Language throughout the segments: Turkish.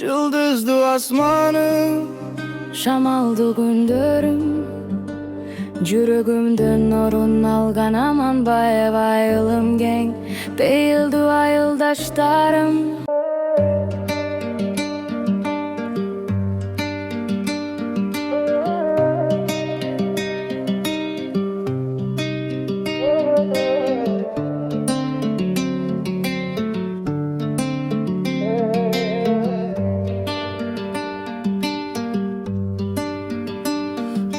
Yıldızdı asmanı, Şamaldı gündörüm, Жүрөгүмдөн орун алган Аманбаев айылым кең. Бейилди айылдаштарым.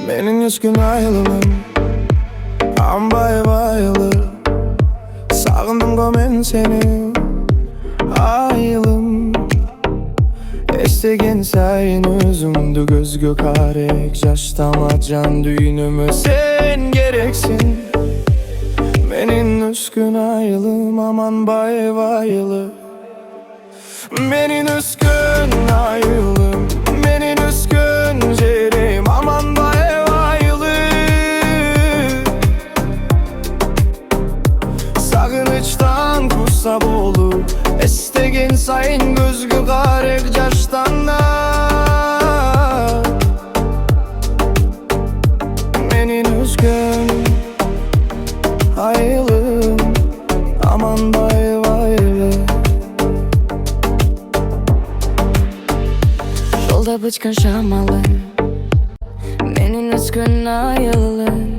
Menin 100 gün ayılımım Ambayev ayılı. Sağındım go men seni ayılım. Estegen sayın özümdü gözgü karek. Jaştama can düğünüme sen gereksin. Menin 100 gün ayılım Amanbayev ayılı. Menin 100 gün ayılım, menin 100 gün jerim Amanbayev ayılı. Sağınıçtan kusa bolu, estegen sayın gözgü karek jaştanlar. Menin 100 gün ayılım Amanbayev ayılı. Жолда бычкан шамалым, Менин 100 gün айылым.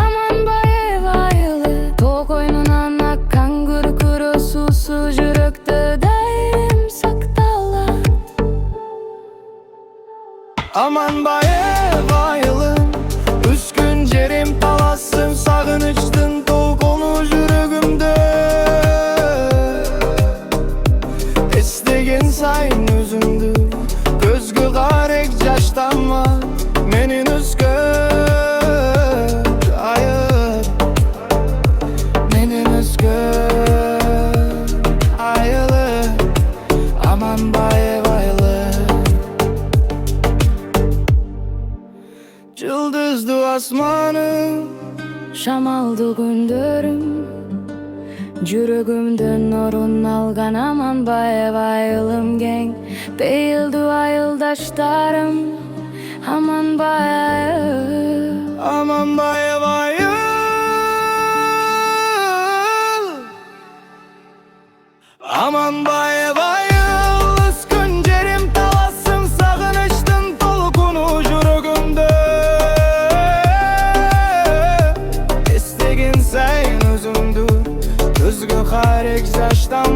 Аманбаев айылы, тоо койнунан аккан күркүрө суусу жүрөктө дайым сакталат. Amanbayev ayılım, 100 gün jerim talasım. Sağınıçtın tolkonu жүрөгүмдө. Estegen sayın özümdü gözgü karek jaştanma. Menin 100 gün ayıl, menin 100 gün ayılı. Amanbayev ayılı. Yıldızdı asmanı, Шамалды күндөрүм, Жүрөгүмдөн орун алган Аманбаев айылым кең. Бейилди айылдаштарым. Аманбаев Amanbayev ayıl. Amanbayev ayıl, 100 gün jerim talasım. Sağınıçtın tolkunu жүрөгүмдө. Estegen sayın özümdü gözgü karek jaştan